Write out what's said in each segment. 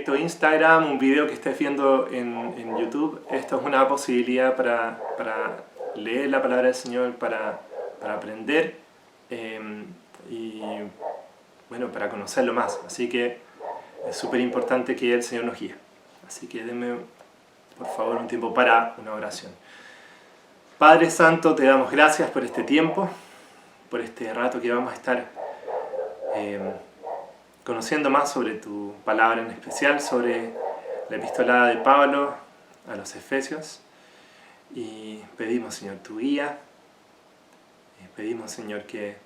directo a Instagram, un video que estés viendo en YouTube, esto es una posibilidad para leer la palabra del Señor, para aprender y bueno, para conocerlo más. Así que es súper importante que el Señor nos guíe. Así que denme por favor un tiempo para una oración. Padre Santo, te damos gracias por este tiempo, por este rato que vamos a estar conociendo más sobre tu palabra, en especial sobre la epistolada de Pablo a los Efesios. Y pedimos, Señor, tu guía. Pedimos, Señor, que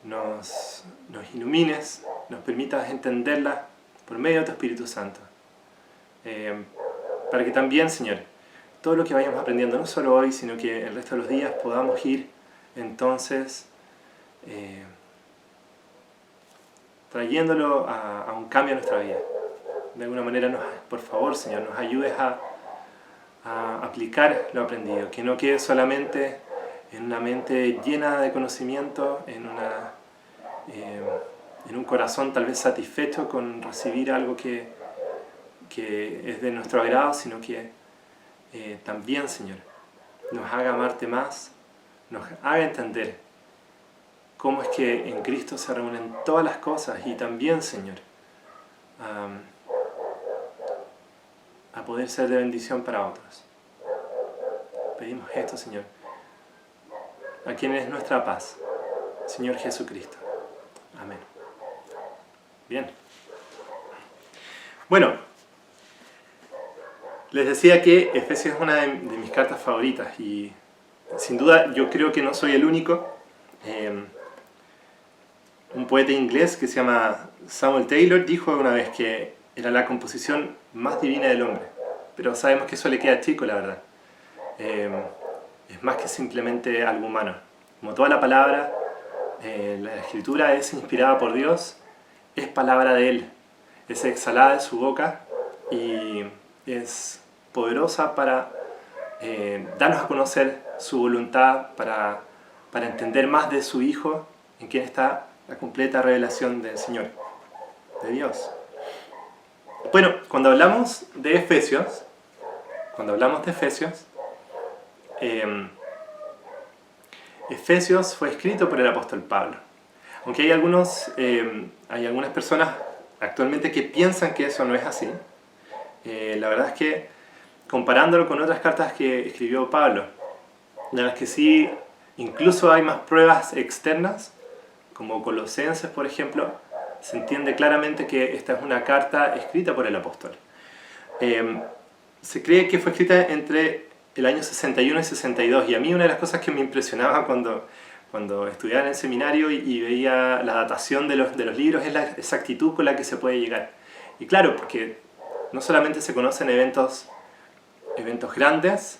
nos ilumines, nos permitas entenderla por medio de tu Espíritu Santo. Para que también, Señor, todo lo que vayamos aprendiendo, no solo hoy, sino que el resto de los días, podamos ir entonces trayéndolo a un cambio en nuestra vida. De alguna manera, por favor, Señor, nos ayudes a aplicar lo aprendido, que no quede solamente en una mente llena de conocimiento, en un corazón tal vez satisfecho con recibir algo que es de nuestro agrado, sino que también, Señor, nos haga amarte más, nos haga entender cómo es que en Cristo se reúnen todas las cosas y también, Señor, a poder ser de bendición para otros. Pedimos esto, Señor, a quien es nuestra paz, Señor Jesucristo. Amén. Bien. Bueno, les decía que Efesios es una de mis cartas favoritas y sin duda yo creo que no soy el único. Un poeta inglés que se llama Samuel Taylor dijo una vez que era la composición más divina del hombre, pero sabemos que eso le queda chico, la verdad. Es más que simplemente algo humano. Como toda la palabra, la escritura es inspirada por Dios, es palabra de Él, es exhalada de su boca y es poderosa para darnos a conocer su voluntad, para entender más de su Hijo, en quien está la completa revelación del Señor, de Dios. Bueno, cuando hablamos de Efesios, Efesios fue escrito por el apóstol Pablo. Aunque hay algunas personas actualmente que piensan que eso no es así. La verdad es que comparándolo con otras cartas que escribió Pablo, de las que sí incluso hay más pruebas externas, como Colosenses, por ejemplo, se entiende claramente que esta es una carta escrita por el apóstol. Se cree que fue escrita entre el año 61 y 62, y a mí una de las cosas que me impresionaba cuando estudiaba en el seminario y veía la datación de los libros es la exactitud con la que se puede llegar. Y claro, porque no solamente se conocen eventos grandes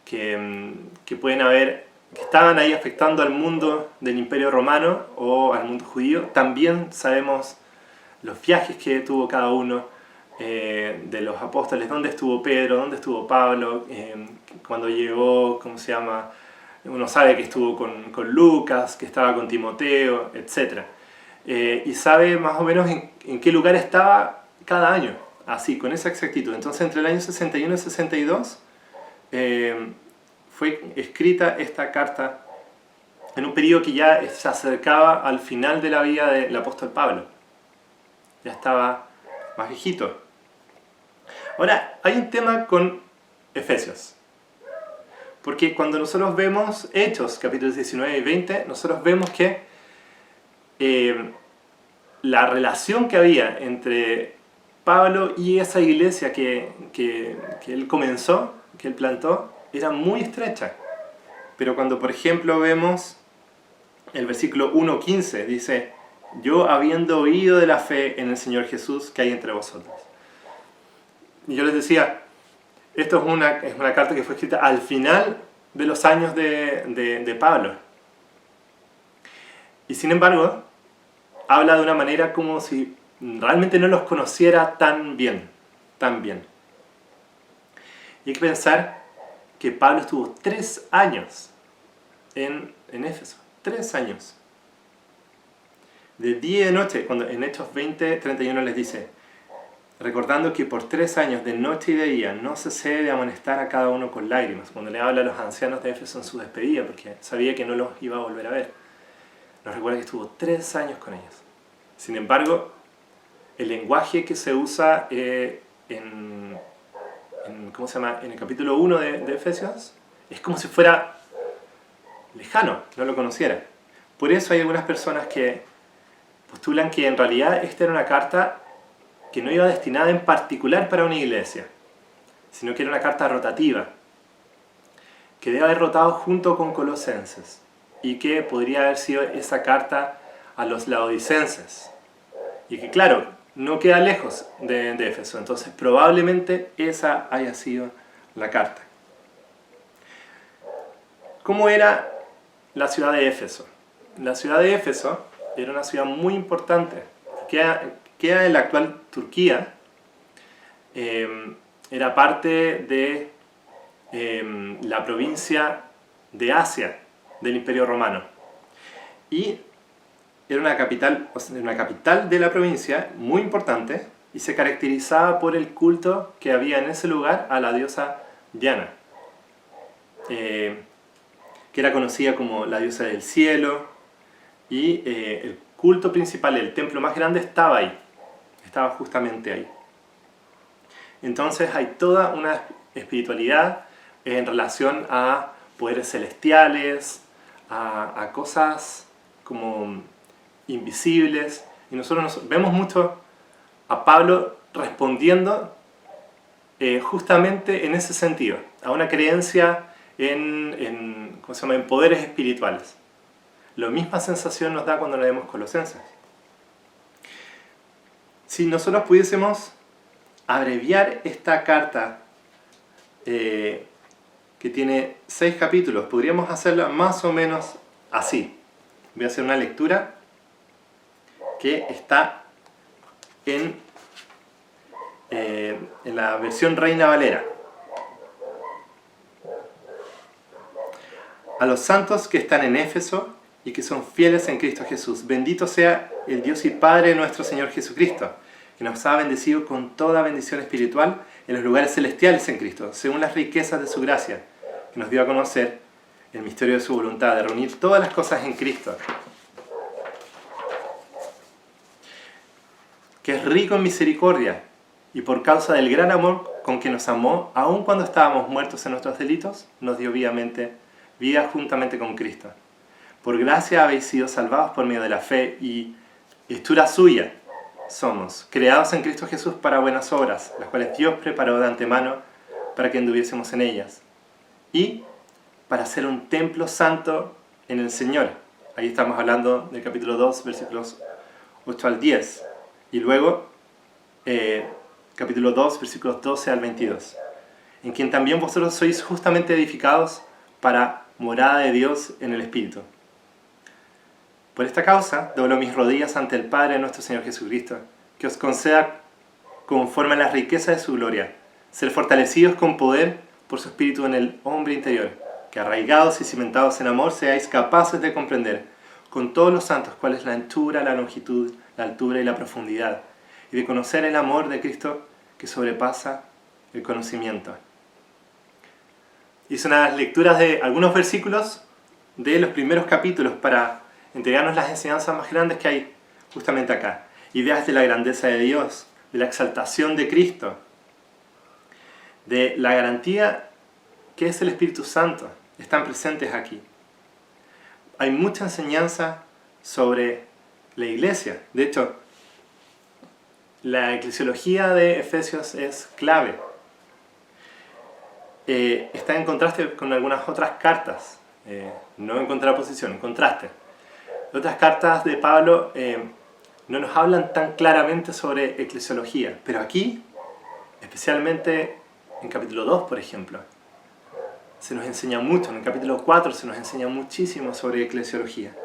que pueden haber, que estaban ahí afectando al mundo del Imperio Romano o al mundo judío, también sabemos los viajes que tuvo cada uno de los apóstoles, dónde estuvo Pedro, dónde estuvo Pablo, cuando llegó, ¿cómo se llama? Uno sabe que estuvo con Lucas, que estaba con Timoteo, etc. Y sabe más o menos en qué lugar estaba cada año, así, con esa exactitud. Entonces, entre el año 61 y 62 fue escrita esta carta en un periodo que ya se acercaba al final de la vida del apóstol Pablo. Ya estaba más viejito. Ahora, hay un tema con Efesios. Porque cuando nosotros vemos Hechos, capítulos 19 y 20, nosotros vemos que la relación que había entre Pablo y esa iglesia que él comenzó, que él plantó, era muy estrecha. Pero cuando, por ejemplo, vemos el versículo 1:15, dice: yo habiendo oído de la fe en el Señor Jesús que hay entre vosotros. Y yo les decía, esto es una carta que fue escrita al final de los años de Pablo. Y sin embargo, habla de una manera como si realmente no los conociera tan bien. Y hay que pensar que Pablo estuvo 3 años en Éfeso. 3 años. de día y de noche, cuando en Hechos 20:31 les dice, recordando que por 3 años de noche y de día no cesé de amonestar a cada uno con lágrimas, cuando le habla a los ancianos de Éfeso en su despedida, porque sabía que no los iba a volver a ver. Nos recuerda que estuvo 3 años con ellos. Sin embargo, el lenguaje que se usa ¿cómo se llama? En el capítulo 1 de Efesios es como si fuera lejano, no lo conociera. Por eso hay algunas personas que postulan que en realidad esta era una carta que no iba destinada en particular para una iglesia, sino que era una carta rotativa, que debe haber rotado junto con Colosenses, y que podría haber sido esa carta a los laodicenses. Y que claro, no queda lejos de Éfeso, entonces probablemente esa haya sido la carta. ¿Cómo era la ciudad de Éfeso? La ciudad de Éfeso era una ciudad muy importante. Queda en la actual Turquía. Era parte de la provincia de Asia del Imperio Romano. Y era una capital de la provincia muy importante y se caracterizaba por el culto que había en ese lugar a la diosa Diana, que era conocida como la diosa del cielo, y el culto principal, el templo más grande, estaba ahí, estaba justamente ahí. Entonces hay toda una espiritualidad en relación a poderes celestiales, a cosas como invisibles, y nosotros vemos mucho a Pablo respondiendo justamente en ese sentido, a una creencia en poderes espirituales. La misma sensación nos da cuando leemos Colosenses. Si nosotros pudiésemos abreviar esta carta, que tiene 6 capítulos, podríamos hacerla más o menos así. Voy a hacer una lectura que está en la versión Reina Valera. A los santos que están en Éfeso y que son fieles en Cristo Jesús, bendito sea el Dios y Padre de nuestro Señor Jesucristo, que nos ha bendecido con toda bendición espiritual en los lugares celestiales en Cristo, según las riquezas de su gracia, que nos dio a conocer el misterio de su voluntad, de reunir todas las cosas en Cristo, que es rico en misericordia, y por causa del gran amor con que nos amó, aun cuando estábamos muertos en nuestros delitos, nos dio vida juntamente con Cristo. Por gracia habéis sido salvados por medio de la fe, y hechura suya somos, creados en Cristo Jesús para buenas obras, las cuales Dios preparó de antemano para que anduviésemos en ellas, y para ser un templo santo en el Señor. Ahí estamos hablando del capítulo 2, versículos 8 al 10. Y luego, capítulo 2, versículos 12 al 22. En quien también vosotros sois justamente edificados para morada de Dios en el Espíritu. Por esta causa, doblo mis rodillas ante el Padre de nuestro Señor Jesucristo, que os conceda, conforme a las riquezas de su gloria, ser fortalecidos con poder por su Espíritu en el hombre interior, que arraigados y cimentados en amor seáis capaces de comprender con todos los santos cuál es la anchura, la longitud, la altura y la profundidad, y de conocer el amor de Cristo que sobrepasa el conocimiento. Hice unas lecturas de algunos versículos de los primeros capítulos para entregarnos las enseñanzas más grandes que hay justamente acá. Ideas de la grandeza de Dios, de la exaltación de Cristo, de la garantía que es el Espíritu Santo, están presentes aquí. Hay mucha enseñanza sobre la iglesia. De hecho, la eclesiología de Efesios es clave. Está en contraste con algunas otras cartas, no en contraposición, en contraste. Otras cartas de Pablo no nos hablan tan claramente sobre eclesiología, pero aquí, especialmente en capítulo 2, por ejemplo, se nos enseña mucho. En el capítulo 4 se nos enseña muchísimo sobre eclesiología.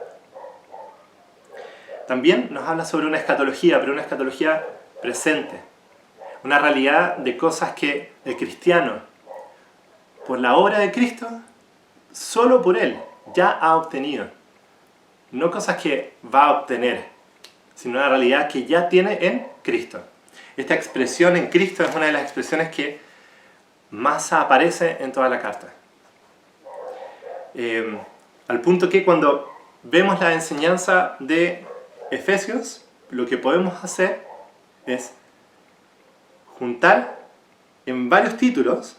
También nos habla sobre una escatología, pero una escatología presente. Una realidad de cosas que el cristiano, por la obra de Cristo, solo por Él, ya ha obtenido. No cosas que va a obtener sino una realidad que ya tiene en Cristo. Esta expresión en Cristo es una de las expresiones que más aparece en toda la carta. Al punto que cuando vemos la enseñanza de Efesios, lo que podemos hacer es juntar en varios títulos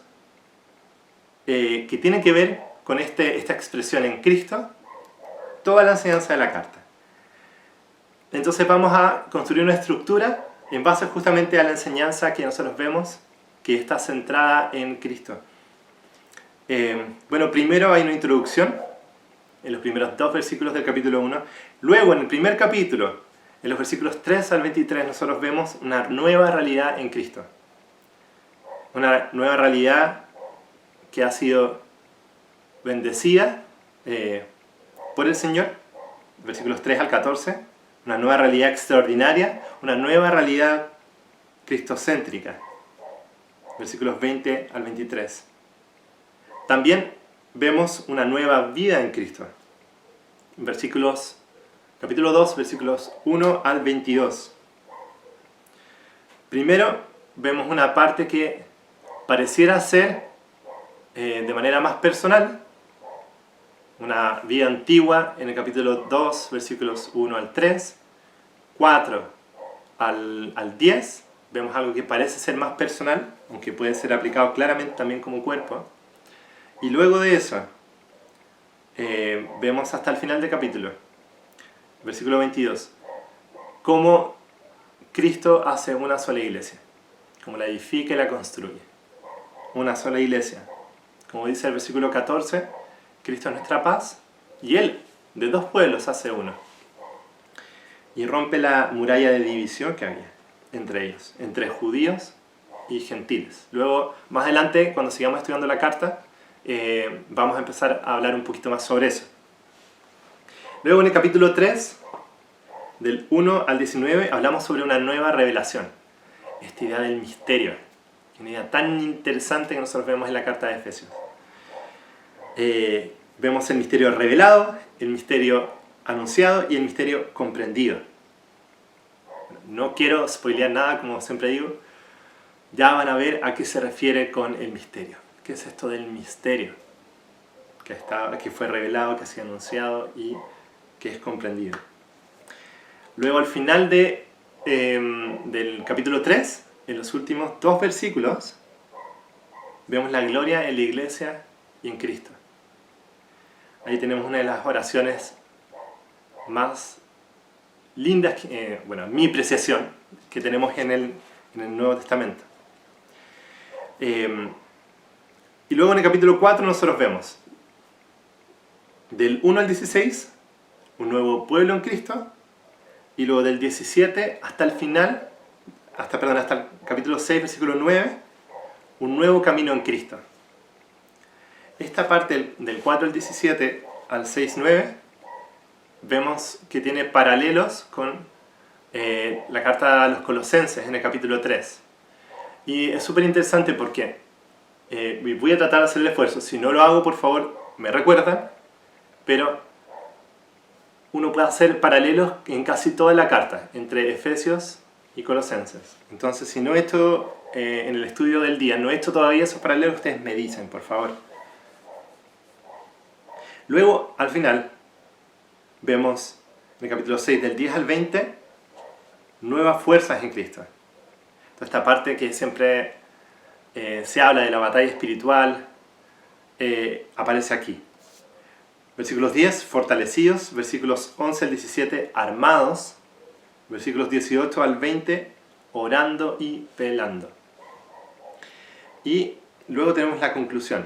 que tienen que ver con esta expresión en Cristo, toda la enseñanza de la carta. Entonces vamos a construir una estructura en base justamente a la enseñanza que nosotros vemos que está centrada en Cristo. Bueno, primero hay una introducción en los primeros 2 versículos del capítulo 1. Luego, en el primer capítulo, en los versículos 3 al 23, nosotros vemos una nueva realidad en Cristo. Una nueva realidad que ha sido bendecida por el Señor, versículos 3 al 14. Una nueva realidad extraordinaria, una nueva realidad cristocéntrica, versículos 20 al 23. También vemos una nueva vida en Cristo, capítulo 2, versículos 1 al 22. Primero, vemos una parte que pareciera ser de manera más personal, una vida antigua en el capítulo 2, versículos 1 al 3, 4 al 10, vemos algo que parece ser más personal, aunque puede ser aplicado claramente también como cuerpo. Y luego de eso, vemos hasta el final del capítulo, versículo 22, cómo Cristo hace una sola iglesia, cómo la edifica y la construye. Una sola iglesia. Como dice el versículo 14, Cristo es nuestra paz, y Él de 2 pueblos hace uno. Y rompe la muralla de división que había entre ellos, entre judíos y gentiles. Luego, más adelante, cuando sigamos estudiando la carta, vamos a empezar a hablar un poquito más sobre eso. Luego en el capítulo 3, del 1 al 19, hablamos sobre una nueva revelación. Esta idea del misterio. Una idea tan interesante que nosotros vemos en la carta de Efesios. Vemos el misterio revelado, el misterio anunciado y el misterio comprendido. No quiero spoilear nada, como siempre digo. Ya van a ver a qué se refiere con el misterio. ¿Qué es esto del misterio? Que fue revelado, que ha sido anunciado y que es comprendido. Luego al final del capítulo 3, en los últimos 2 versículos, vemos la gloria en la iglesia y en Cristo. Ahí tenemos una de las oraciones más lindas, mi apreciación, que tenemos en el Nuevo Testamento. Y luego en el capítulo 4 nosotros vemos del 1 al 16 un nuevo pueblo en Cristo, y luego del 17 hasta el final, hasta el capítulo 6, versículo 9, un nuevo camino en Cristo. Esta parte del 4 al 17 al 6, 9, vemos que tiene paralelos con la carta a los Colosenses en el capítulo 3. Y es súper interesante porque voy a tratar de hacer el esfuerzo. Si no lo hago, por favor, me recuerdan, pero uno puede hacer paralelos en casi toda la carta, entre Efesios y Colosenses. Entonces, si no he hecho en el estudio del día, no he hecho todavía esos paralelos, ustedes me dicen, por favor. Luego, al final, vemos en el capítulo 6, del 10 al 20, nuevas fuerzas en Cristo. Toda esta parte que siempre se habla de la batalla espiritual, aparece aquí. Versículos 10, fortalecidos. Versículos 11 al 17, armados. Versículos 18 al 20, orando y velando. Y luego tenemos la conclusión,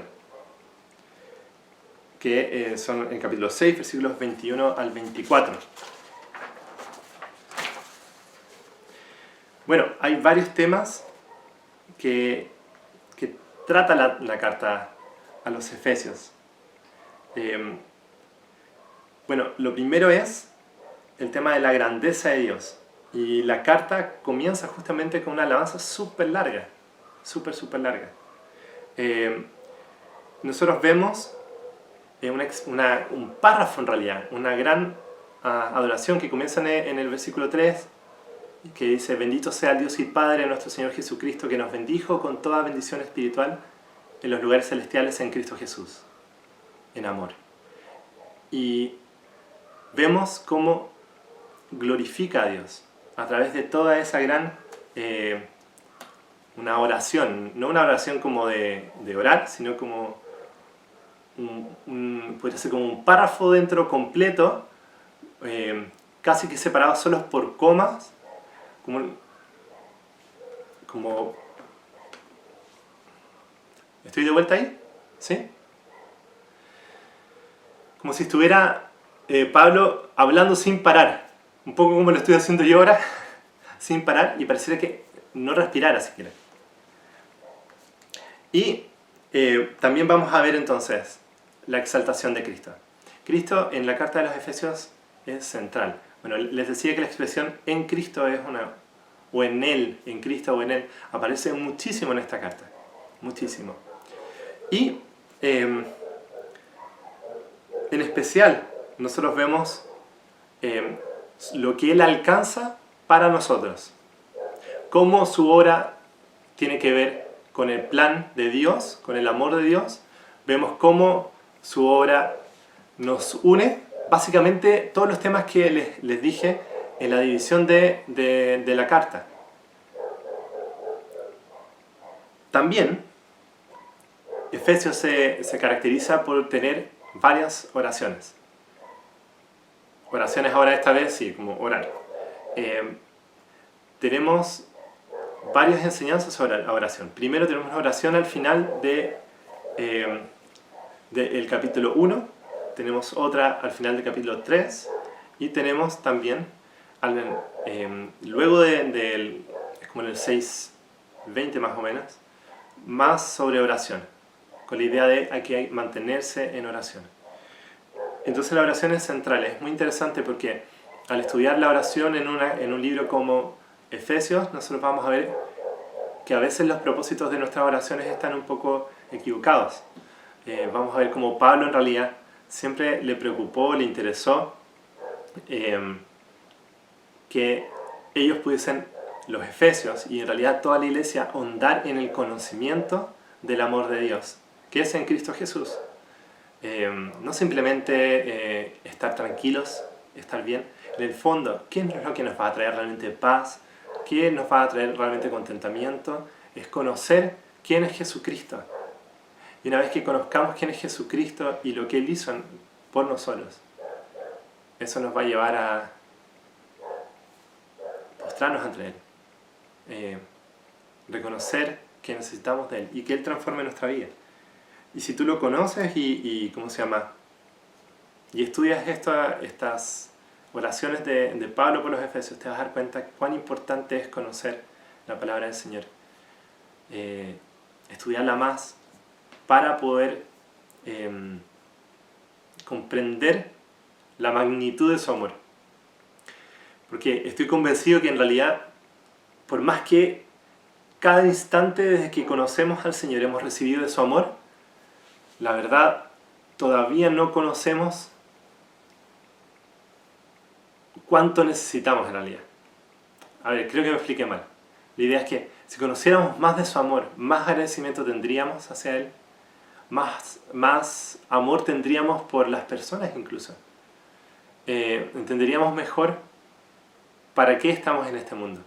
que son en capítulo 6, versículos 21 al 24. Bueno, hay varios temas que trata la carta a los Efesios. Bueno, lo primero es el tema de la grandeza de Dios. Y la carta comienza justamente con una alabanza súper larga. Súper larga. Nosotros vemos un párrafo en realidad, una gran adoración que comienza en el versículo 3, que dice: bendito sea el Dios y Padre de nuestro Señor Jesucristo, que nos bendijo con toda bendición espiritual en los lugares celestiales en Cristo Jesús, en amor. Y vemos cómo glorifica a Dios a través de toda esa gran una oración, no una oración como de orar, sino como podría ser como un párrafo dentro completo, casi que separado solo por comas, como ¿estoy de vuelta ahí? ¿Sí? Como si estuviera Pablo hablando sin parar, un poco como lo estoy haciendo yo ahora, sin parar, y pareciera que no respirara siquiera. Y también vamos a ver entonces la exaltación de Cristo. Cristo en la carta de los Efesios es central. Bueno, les decía que la expresión en Cristo es o en Él, en Cristo o en Él, aparece muchísimo en esta carta. Muchísimo. Y en especial nosotros vemos lo que Él alcanza para nosotros. Cómo su obra tiene que ver con el plan de Dios, con el amor de Dios. Vemos cómo su obra nos une. Básicamente todos los temas que les dije en la división de la carta. También Efesios se caracteriza por tener varias oraciones. Oraciones ahora esta vez, sí, como orar. Tenemos varias enseñanzas sobre la oración. Primero tenemos una oración al final del capítulo 1, tenemos otra al final del capítulo 3 y tenemos también luego es como en el 6:20 más o menos, más sobre oración, con la idea de hay que mantenerse en oración. Entonces la oración es central, es muy interesante porque al estudiar la oración en un libro como Efesios, nosotros vamos a ver que a veces los propósitos de nuestras oraciones están un poco equivocados. Vamos a ver cómo Pablo en realidad siempre le preocupó, le interesó que ellos pudiesen, los efesios y en realidad toda la iglesia, ahondar en el conocimiento del amor de Dios, que es en Cristo Jesús. No simplemente estar tranquilos, estar bien. En el fondo, ¿qué es lo que nos va a traer realmente paz? ¿Qué nos va a traer realmente contentamiento? Es conocer quién es Jesucristo. Y una vez que conozcamos quién es Jesucristo y lo que Él hizo por nosotros, eso nos va a llevar a postrarnos ante Él. Reconocer que necesitamos de Él y que Él transforme nuestra vida. Y si tú lo conoces y ¿cómo se llama? Y estudias estas oraciones de Pablo por los Efesios, te vas a dar cuenta cuán importante es conocer la palabra del Señor. Estudiarla más para poder comprender la magnitud de su amor. Porque estoy convencido que en realidad, por más que cada instante desde que conocemos al Señor hemos recibido de su amor, la verdad todavía no conocemos cuánto necesitamos en realidad. A ver, creo que me expliqué mal. La idea es que si conociéramos más de su amor, más agradecimiento tendríamos hacia Él, más amor tendríamos por las personas incluso. Entenderíamos mejor para qué estamos en este mundo.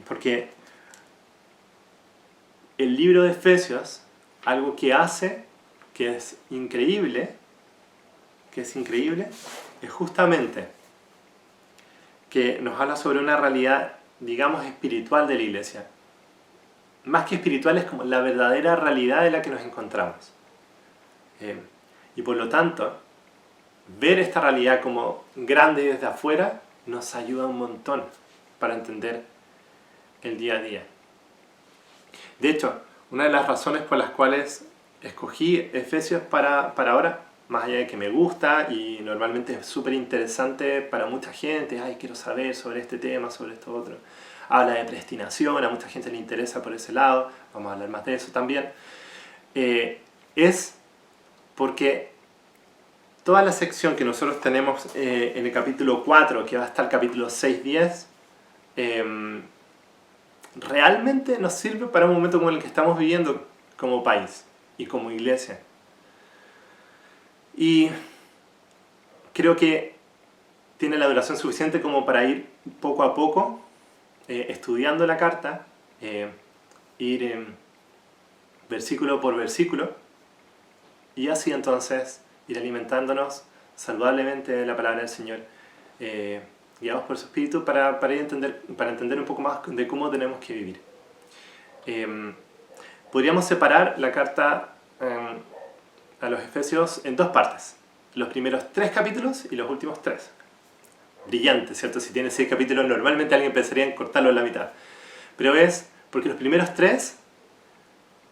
Porque el libro de Efesios, algo que hace, que es increíble, es justamente que nos habla sobre una realidad, digamos, espiritual de la iglesia. Más que espiritual, es como la verdadera realidad en la que nos encontramos. Y por lo tanto, ver esta realidad como grande desde afuera nos ayuda un montón para entender el día a día. De hecho, una de las razones por las cuales escogí Efesios para ahora, más allá de que me gusta y normalmente es súper interesante para mucha gente, quiero saber sobre este tema, sobre esto otro. Habla de predestinación, a mucha gente le interesa por ese lado, vamos a hablar más de eso también. Es porque toda la sección que nosotros tenemos en el capítulo 4, que va hasta el capítulo 6-10, realmente nos sirve para un momento como el que estamos viviendo como país y como iglesia. Y creo que tiene la duración suficiente como para ir poco a poco estudiando la carta, ir versículo por versículo, y así entonces ir alimentándonos saludablemente de la palabra del Señor, guiados por su Espíritu para entender un poco más de cómo tenemos que vivir. Podríamos separar la carta a los Efesios en dos partes: los primeros 3 capítulos y los últimos 3. Brillante, ¿cierto? Si tiene 6 capítulos, normalmente alguien pensaría en cortarlo en la mitad. Pero es porque los primeros 3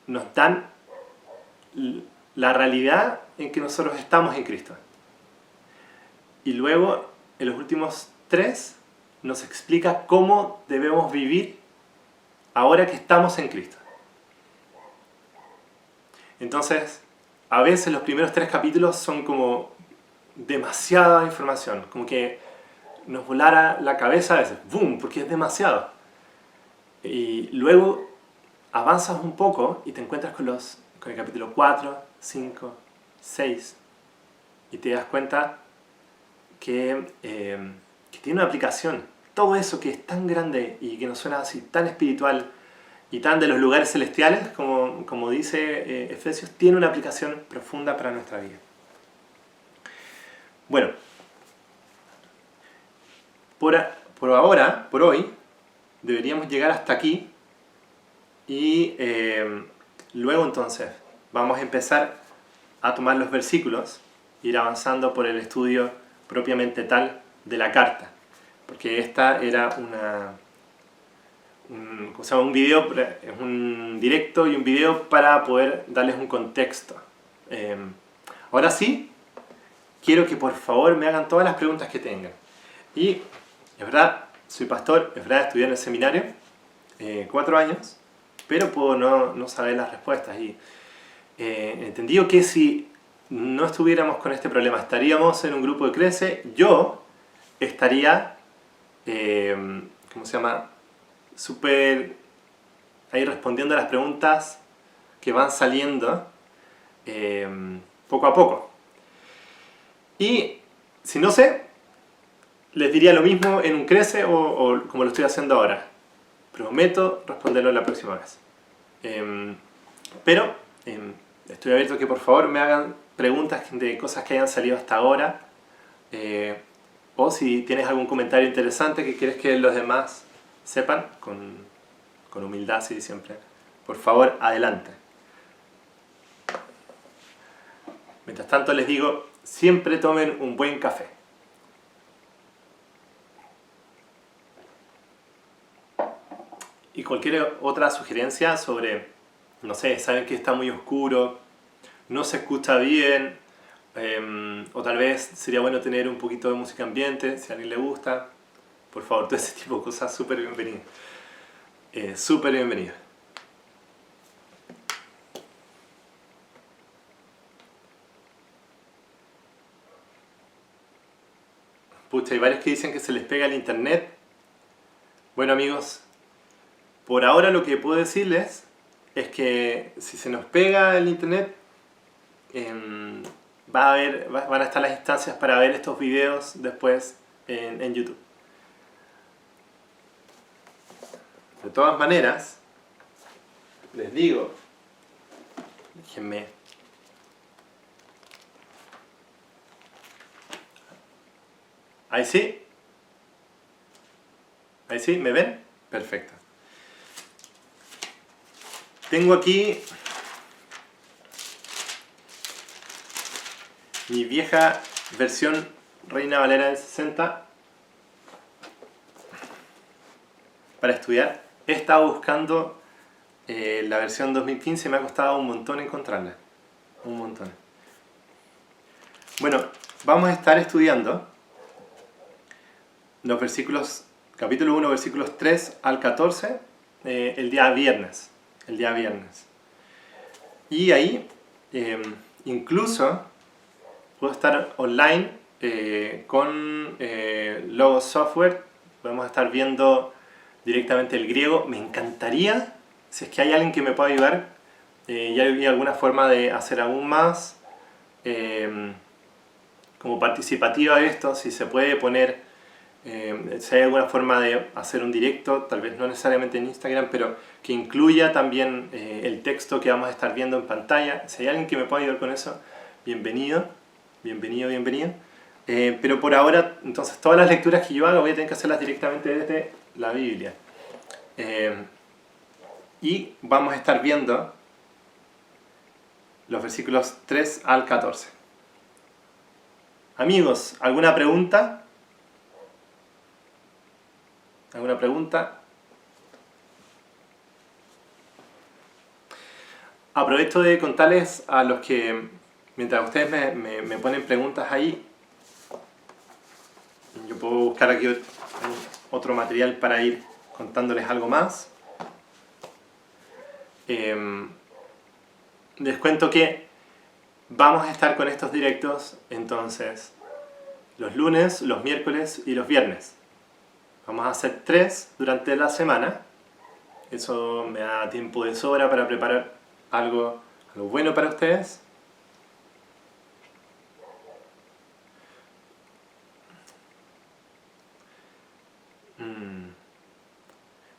nos dan la realidad en que nosotros estamos en Cristo. Y luego, en los últimos 3, nos explica cómo debemos vivir ahora que estamos en Cristo. Entonces, a veces los primeros 3 capítulos son como demasiada información, como que nos volara la cabeza a veces, ¡boom!, porque es demasiado. Y luego avanzas un poco y te encuentras con el capítulo 4, 5, 6, y te das cuenta que tiene una aplicación. Todo eso que es tan grande y que nos suena así tan espiritual y tan de los lugares celestiales, como dice Efesios, tiene una aplicación profunda para nuestra vida. Bueno, por hoy, deberíamos llegar hasta aquí y luego entonces vamos a empezar a tomar los versículos, ir avanzando por el estudio propiamente tal de la carta, porque esta era un video, es un directo y un video para poder darles un contexto. Ahora sí, quiero que por favor me hagan todas las preguntas que tengan. Y es verdad, soy pastor, es verdad, estudié en el seminario 4 años, pero puedo no saber las respuestas. Y entendido que si no estuviéramos con este problema, estaríamos en un grupo de Crece, yo estaría, súper ahí respondiendo a las preguntas que van saliendo poco a poco. Y si no sé, les diría lo mismo en un Crece o como lo estoy haciendo ahora. Prometo responderlo la próxima vez. Pero estoy abierto a que por favor me hagan preguntas de cosas que hayan salido hasta ahora. O si tienes algún comentario interesante que quieres que los demás sepan, con humildad, sí, siempre. Por favor, adelante. Mientras tanto les digo, siempre tomen un buen café. Y cualquier otra sugerencia sobre, no sé, saben que está muy oscuro, no se escucha bien, o tal vez sería bueno tener un poquito de música ambiente, si a alguien le gusta, por favor, todo ese tipo de cosas, súper bienvenido. Súper bienvenido. Pucha, hay varios que dicen que se les pega el internet. Bueno, amigos, por ahora lo que puedo decirles es que si se nos pega el internet, van a estar las instancias para ver estos videos después en YouTube. De todas maneras, les digo, déjenme. Ahí sí. Ahí sí, ¿me ven? Perfecto. Tengo aquí mi vieja versión Reina Valera del 60 para estudiar. He estado buscando la versión 2015 y me ha costado un montón encontrarla. Un montón. Bueno, vamos a estar estudiando los versículos, capítulo 1, versículos 3 al 14, el día viernes. Y ahí, incluso, puedo estar online con Logos Software. Podemos estar viendo directamente el griego. Me encantaría, si es que hay alguien que me pueda ayudar, ya hay alguna forma de hacer aún más como participativa esto, si se puede poner, si hay alguna forma de hacer un directo, tal vez no necesariamente en Instagram, pero que incluya también el texto que vamos a estar viendo en pantalla. Si hay alguien que me pueda ayudar con eso, bienvenido, bienvenido, bienvenido. Pero por ahora, entonces, todas las lecturas que yo haga voy a tener que hacerlas directamente desde la Biblia. Y vamos a estar viendo los versículos 3 al 14. Amigos, ¿alguna pregunta? ¿Alguna pregunta? Aprovecho de contarles a los que, mientras ustedes me ponen preguntas ahí, yo puedo buscar aquí otro material para ir contándoles algo más. Les cuento que vamos a estar con estos directos entonces los lunes, los miércoles y los viernes. Vamos a hacer 3 durante la semana. Eso me da tiempo de sobra para preparar algo bueno para ustedes.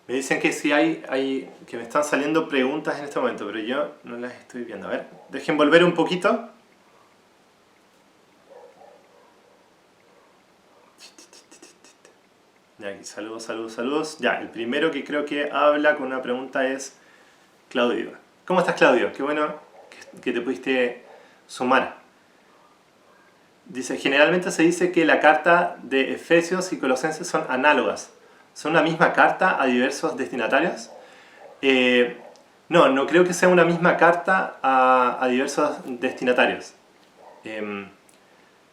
Me dicen que si que me están saliendo preguntas en este momento, pero yo no las estoy viendo. A ver, dejen volver un poquito. Ya, aquí, saludos, saludos, saludos. Ya, el primero que creo que habla con una pregunta es Claudio. ¿Cómo estás, Claudio? Qué bueno que te pudiste sumar. Dice, generalmente se dice que la carta de Efesios y Colosenses son análogas. ¿Son una misma carta a diversos destinatarios? No creo que sea una misma carta a diversos destinatarios.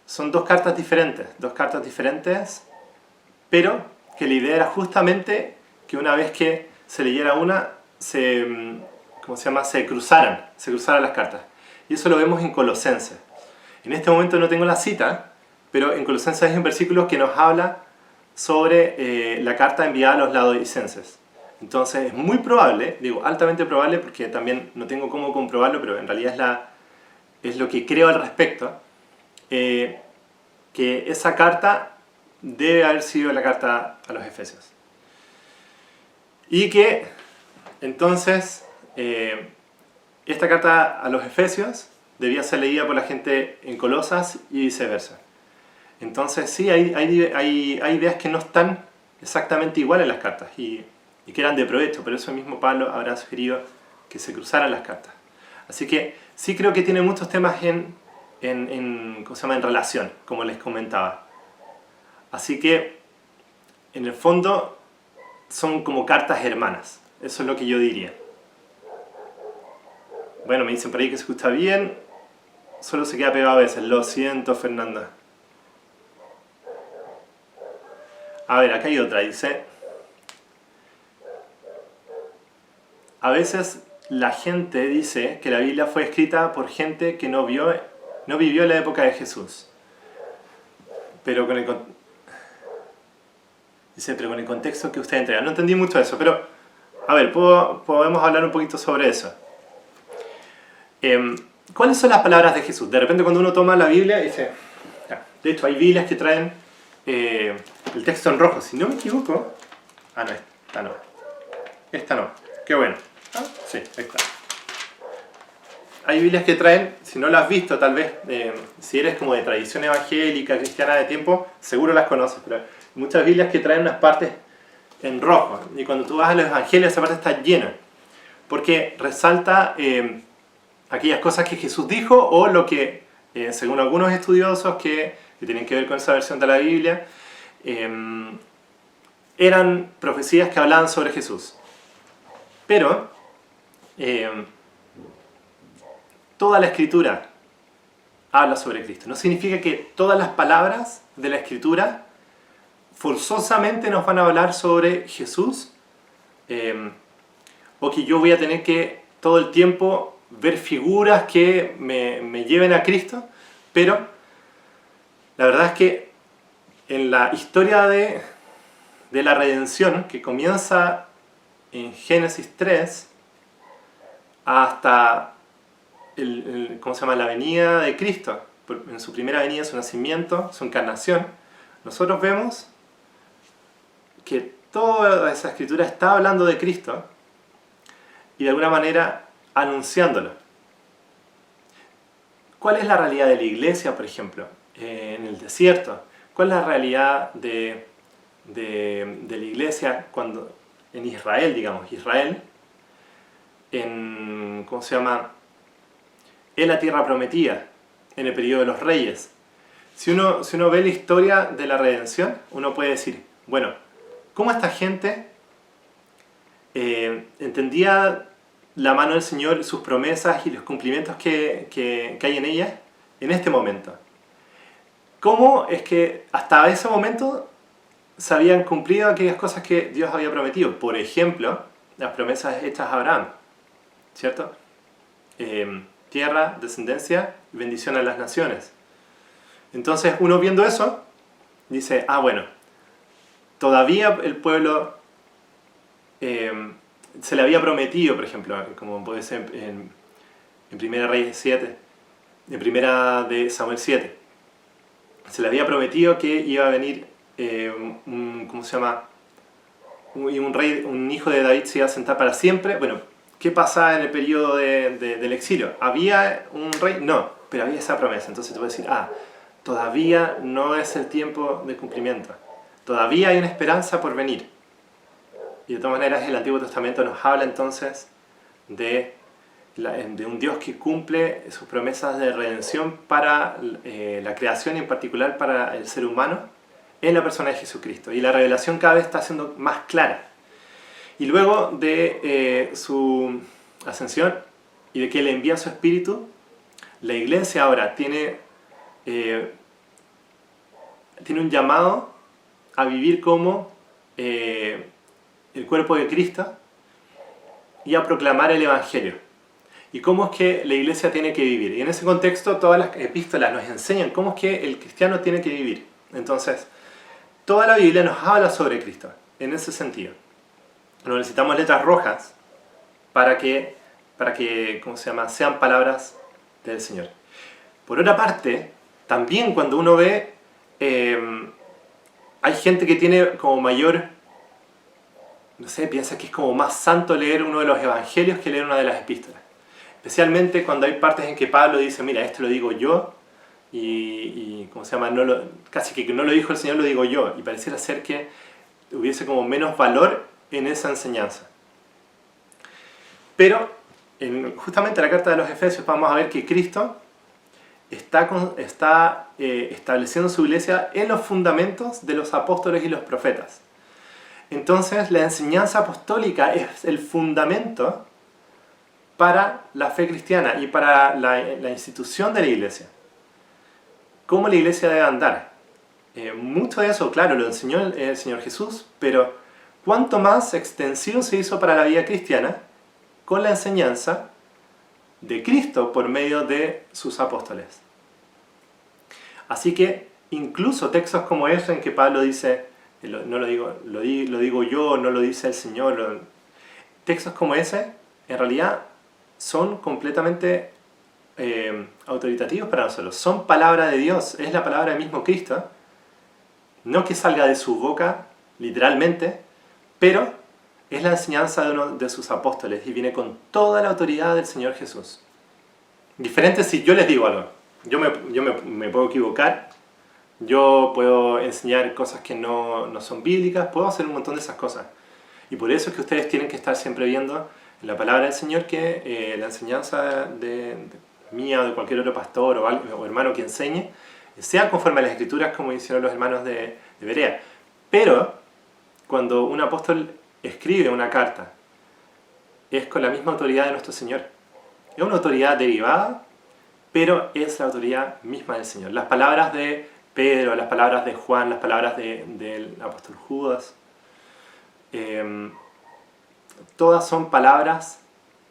Son dos cartas diferentes, pero que la idea era justamente que una vez que se leyera una, se cruzaran las cartas. Y eso lo vemos en Colosenses. En este momento no tengo la cita, pero en Colosenses hay un versículo que nos habla sobre la carta enviada a los laodicenses. Entonces es muy probable, digo altamente probable porque también no tengo cómo comprobarlo, pero en realidad es lo que creo al respecto, que esa carta debe haber sido la carta a los Efesios. Y que entonces esta carta a los Efesios debía ser leída por la gente en Colosas y viceversa. Entonces sí, hay ideas que no están exactamente iguales en las cartas y que eran de provecho, pero eso mismo Pablo habrá sugerido que se cruzaran las cartas. Así que sí creo que tiene muchos temas en relación, como les comentaba. Así que en el fondo son como cartas hermanas, eso es lo que yo diría. Bueno, me dicen por ahí que se escucha bien, solo se queda pegado a veces, lo siento, Fernanda. A ver, acá hay otra, dice, a veces la gente dice que la Biblia fue escrita por gente que no vivió en la época de Jesús. Pero con el contexto que usted entrega. No entendí mucho eso, pero a ver, podemos hablar un poquito sobre eso. ¿Cuáles son las palabras de Jesús? De repente cuando uno toma la Biblia dice, de hecho hay Biblias que traen el texto en rojo, si no me equivoco. Ah, no, esta no. Esta no. Qué bueno. Ah, sí, ahí está. Hay Biblias que traen, si no las has visto, tal vez, si eres como de tradición evangélica, cristiana de tiempo, seguro las conoces, pero hay muchas Biblias que traen unas partes en rojo. Y cuando tú vas a los evangelios, esa parte está llena. Porque resalta aquellas cosas que Jesús dijo o lo que, según algunos estudiosos que tienen que ver con esa versión de la Biblia, eran profecías que hablaban sobre Jesús. Pero toda la Escritura habla sobre Cristo. No significa que todas las palabras de la Escritura forzosamente nos van a hablar sobre Jesús, o que yo voy a tener que todo el tiempo ver figuras que me lleven a Cristo, pero La verdad es que en la historia de la redención, que comienza en Génesis 3 hasta ¿cómo se llama? La venida de Cristo, en su primera venida, su nacimiento, su encarnación, nosotros vemos que toda esa escritura está hablando de Cristo y de alguna manera anunciándolo. ¿Cuál es la realidad de la iglesia, por ejemplo, en el desierto? ¿Cuál es la realidad de la iglesia cuando en Israel, digamos, Israel, ¿cómo se llama? En la tierra prometida, en el periodo de los reyes. Si uno ve la historia de la redención, uno puede decir, bueno, ¿cómo esta gente entendía la mano del Señor, sus promesas y los cumplimientos que hay en ella en este momento? ¿Cómo es que hasta ese momento se habían cumplido aquellas cosas que Dios había prometido? Por ejemplo, las promesas hechas a Abraham, ¿cierto? Tierra, descendencia y bendición a las naciones. Entonces uno viendo eso dice, bueno, todavía el pueblo se le había prometido, por ejemplo, como puede ser en Primera Reyes 7, en Primera de Samuel 7, se le había prometido que iba a venir ¿cómo se llama? Un hijo de David se iba a sentar para siempre. Bueno, ¿qué pasaba en el periodo del exilio? ¿Había un rey? No, pero había esa promesa. Entonces te puedes decir, todavía no es el tiempo de cumplimiento. Todavía hay una esperanza por venir. Y de todas maneras el Antiguo Testamento nos habla entonces de un Dios que cumple sus promesas de redención para la creación y en particular para el ser humano en la persona de Jesucristo. Y la revelación cada vez está siendo más clara. Y luego de su ascensión y de que le envía su Espíritu, la Iglesia ahora tiene un llamado a vivir como el cuerpo de Cristo y a proclamar el Evangelio. ¿Y cómo es que la Iglesia tiene que vivir? Y en ese contexto todas las epístolas nos enseñan cómo es que el cristiano tiene que vivir. Entonces, toda la Biblia nos habla sobre Cristo, en ese sentido. No necesitamos letras rojas para que ¿cómo se llama?, sean palabras del Señor. Por otra parte, también cuando uno ve, hay gente que tiene como mayor, no sé, piensa que es como más santo leer uno de los evangelios que leer una de las epístolas. Especialmente cuando hay partes en que Pablo dice, mira, esto lo digo yo, y ¿cómo se llama?, casi que no lo dijo el Señor, lo digo yo. Y pareciera ser que hubiese como menos valor en esa enseñanza. Pero justamente en la carta de los Efesios vamos a ver que Cristo está estableciendo su iglesia en los fundamentos de los apóstoles y los profetas. Entonces la enseñanza apostólica es el fundamento para la fe cristiana y para la institución de la iglesia. ¿Cómo la iglesia debe andar? Mucho de eso, claro, lo enseñó el Señor Jesús, pero cuánto más extensivo se hizo para la vida cristiana con la enseñanza de Cristo por medio de sus apóstoles. Así que incluso textos como ese en que Pablo dice, no lo digo yo, no lo dice el Señor, textos como ese en realidad son completamente autoritativos para nosotros. Son palabra de Dios, es la palabra del mismo Cristo, no que salga de su boca literalmente, pero es la enseñanza de uno de sus apóstoles y viene con toda la autoridad del Señor Jesús. Diferente si yo les digo algo. Yo me puedo equivocar, yo puedo enseñar cosas que no son bíblicas, puedo hacer un montón de esas cosas. Y por eso es que ustedes tienen que estar siempre viendo en la palabra del Señor que la enseñanza mía o de cualquier otro pastor o hermano que enseñe sea conforme a las Escrituras, como hicieron los hermanos de Berea. Pero cuando un apóstol escribe una carta, es con la misma autoridad de nuestro Señor. Es una autoridad derivada, pero es la autoridad misma del Señor. Las palabras de Pedro, las palabras de Juan, las palabras del apóstol Judas, todas son palabras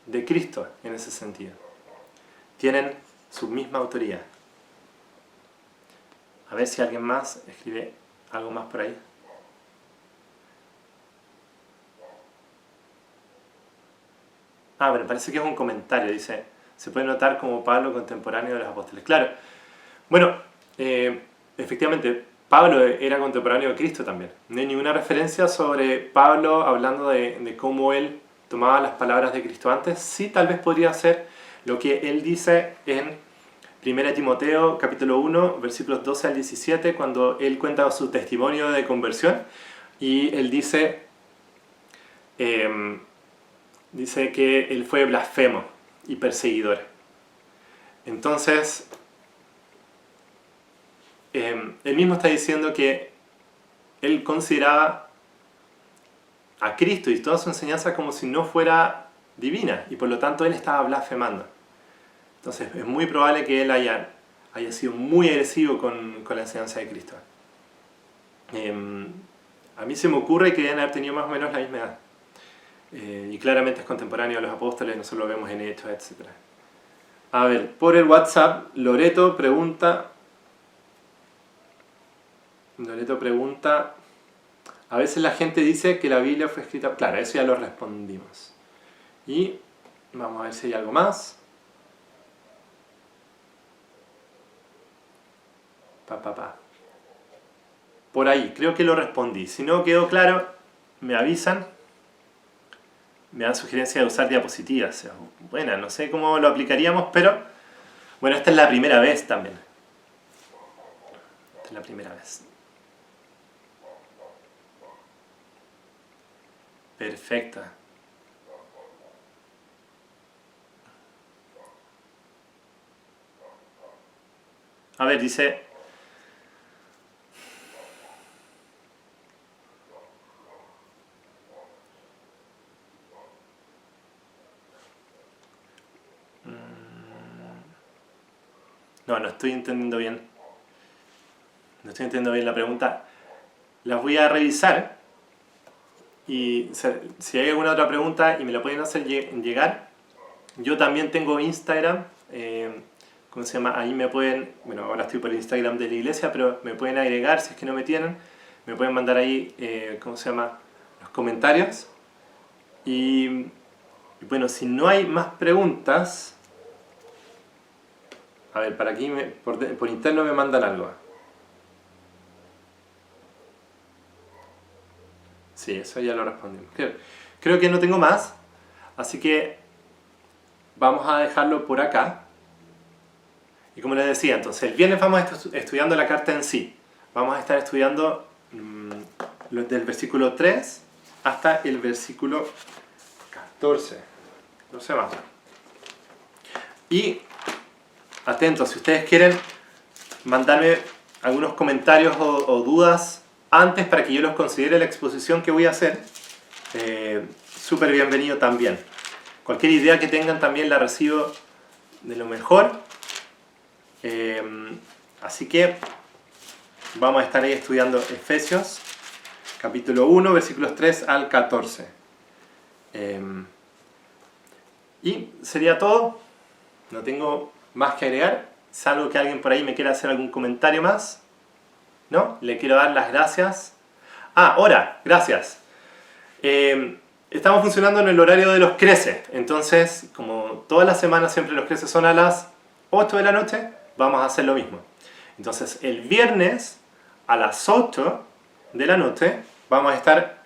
de Cristo en ese sentido. Tienen su misma autoridad. A ver si alguien más escribe algo más por ahí. Bueno, parece que es un comentario, dice, se puede notar como Pablo contemporáneo de los apóstoles. Claro, bueno, efectivamente, Pablo era contemporáneo de Cristo también. No hay ninguna referencia sobre Pablo hablando de cómo él tomaba las palabras de Cristo antes. Sí, tal vez podría ser lo que él dice en 1 Timoteo capítulo 1, versículos 12 al 17, cuando él cuenta su testimonio de conversión y él dice que él fue blasfemo y perseguidor. Entonces, él mismo está diciendo que él consideraba a Cristo y toda su enseñanza como si no fuera divina, y por lo tanto él estaba blasfemando. Entonces es muy probable que él haya sido muy agresivo con la enseñanza de Cristo. A mí se me ocurre que deben haber tenido más o menos la misma edad. Y claramente es contemporáneo a los apóstoles, nosotros lo vemos en Hechos, etc. A ver, por el WhatsApp, Loreto pregunta, a veces la gente dice que la Biblia fue escrita... Claro, eso ya lo respondimos. Y vamos a ver si hay algo más. Por ahí, creo que lo respondí. Si no quedó claro, me avisan. Me dan sugerencia de usar diapositivas. Bueno, no sé cómo lo aplicaríamos, pero... Bueno, esta es la primera vez también. Esta es la primera vez. Perfecta. A ver, dice... No estoy entendiendo bien. No estoy entendiendo bien la pregunta. Las voy a revisar. Y si hay alguna otra pregunta y me la pueden hacer llegar. Yo también tengo Instagram. ¿Cómo se llama? Ahí me pueden... Bueno, ahora estoy por Instagram de la iglesia, pero me pueden agregar si es que no me tienen. Me pueden mandar ahí, ¿cómo se llama? Los comentarios. Y bueno, si no hay más preguntas... A ver, para aquí por interno me mandan algo. Sí, eso ya lo respondimos. Creo que no tengo más, así que vamos a dejarlo por acá. Y como les decía, entonces el viernes vamos a estar estudiando la carta en sí. Vamos a estar estudiando del versículo 3 hasta el versículo 14. No sé más. Y atentos, si ustedes quieren mandarme algunos comentarios o dudas antes para que yo los considere la exposición que voy a hacer, súper bienvenido también. Cualquier idea que tengan también la recibo de lo mejor. Así que vamos a estar ahí estudiando Efesios, capítulo 1, versículos 3 al 14. Y sería todo. No tengo más que agregar, salvo que alguien por ahí me quiera hacer algún comentario más. ¿No? Le quiero dar las gracias. Hora, gracias. Estamos funcionando en el horario de los creces. Entonces, como todas las semanas siempre los creces son a las 8 de la noche, vamos a hacer lo mismo. Entonces, el viernes a las 8 de la noche vamos a estar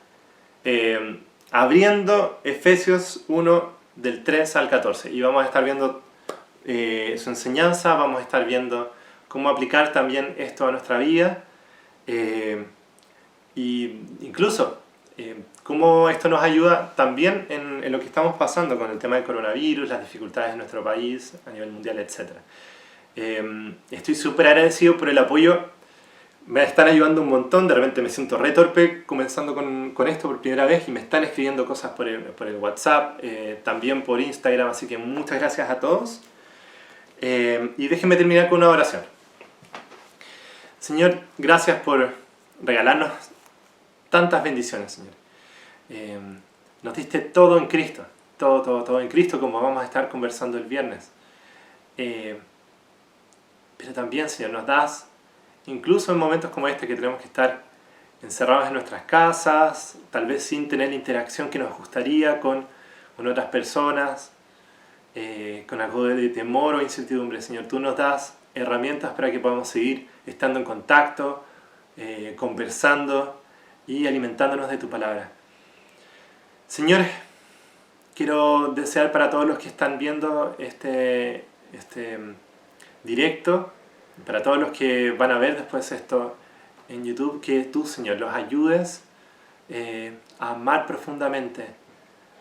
abriendo Efesios 1 del 3 al 14. Y vamos a estar viendo su enseñanza, vamos a estar viendo cómo aplicar también esto a nuestra vida. Y incluso cómo esto nos ayuda también en lo que estamos pasando con el tema del coronavirus, las dificultades en nuestro país a nivel mundial, etc. Estoy súper agradecido por el apoyo, me están ayudando un montón, de repente me siento re torpe comenzando con esto por primera vez y me están escribiendo cosas por el WhatsApp, también por Instagram, así que muchas gracias a todos. Y déjenme terminar con una oración. Señor, gracias por regalarnos tantas bendiciones, Señor. Nos diste todo en Cristo, todo en Cristo, como vamos a estar conversando el viernes. Pero también, Señor, nos das incluso en momentos como este que tenemos que estar encerrados en nuestras casas, tal vez sin tener la interacción que nos gustaría con otras personas, con algo de temor o incertidumbre. Señor, tú nos das herramientas para que podamos seguir estando en contacto, conversando y alimentándonos de tu palabra. Señor, quiero desear para todos los que están viendo este directo, para todos los que van a ver después esto en YouTube, que tú, Señor, los ayudes a amar profundamente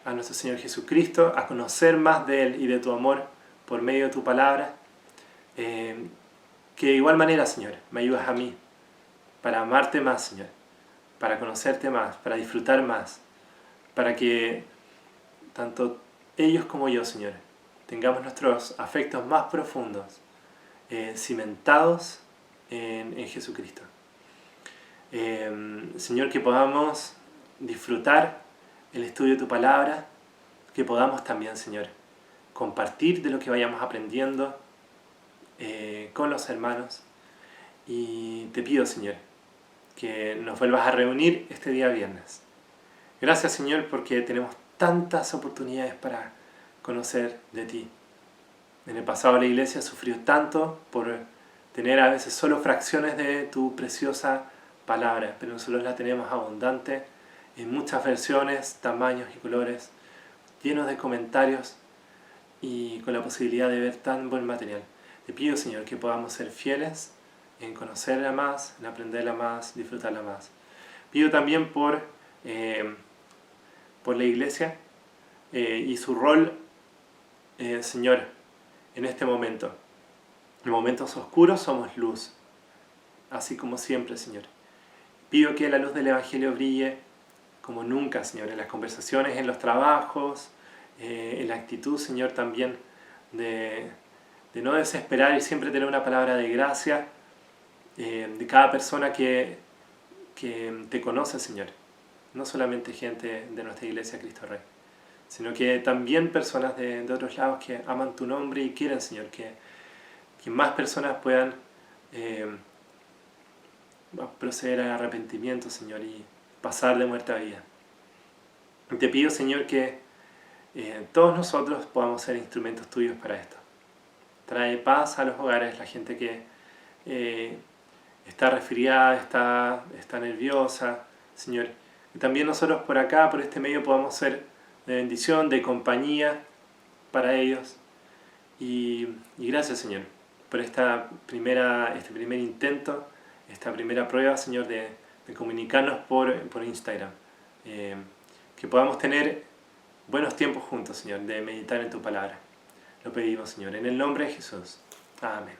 a nuestro Señor Jesucristo, a conocer más de Él y de tu amor por medio de tu palabra. Que de igual manera, Señor, me ayudas a mí para amarte más, Señor, para conocerte más, para disfrutar más, para que tanto ellos como yo, Señor, tengamos nuestros afectos más profundos cimentados en Jesucristo. Señor, que podamos disfrutar el estudio de tu palabra, que podamos también, Señor, compartir de lo que vayamos aprendiendo con los hermanos. Y te pido, Señor, que nos vuelvas a reunir este día viernes. Gracias, Señor, porque tenemos tantas oportunidades para conocer de ti. En el pasado la iglesia sufrió tanto por tener a veces solo fracciones de tu preciosa palabra, pero nosotros la tenemos abundante en muchas versiones, tamaños y colores, llenos de comentarios y con la posibilidad de ver tan buen material. Te pido, Señor, que podamos ser fieles en conocerla más, en aprenderla más, disfrutarla más. Pido también por la iglesia y su rol, Señor, en este momento. En momentos oscuros somos luz, así como siempre, Señor. Pido que la luz del Evangelio brille como nunca, Señor, en las conversaciones, en los trabajos, en la actitud, Señor, también de no desesperar y siempre tener una palabra de gracia de cada persona que te conoce, Señor. No solamente gente de nuestra iglesia Cristo Rey, sino que también personas de otros lados que aman tu nombre y quieren, Señor, que más personas puedan proceder al arrepentimiento, Señor, y pasar de muerte a vida. Y te pido, Señor, que todos nosotros podamos ser instrumentos tuyos para esto. Trae paz a los hogares, la gente que está resfriada, está nerviosa, Señor. Y también nosotros por acá, por este medio, podamos ser de bendición, de compañía para ellos. Y gracias, Señor, por este primer intento, esta primera prueba, Señor, de comunicarnos por Instagram. Que podamos tener buenos tiempos juntos, Señor, de meditar en tu palabra. Lo pedimos, Señor, en el nombre de Jesús. Amén.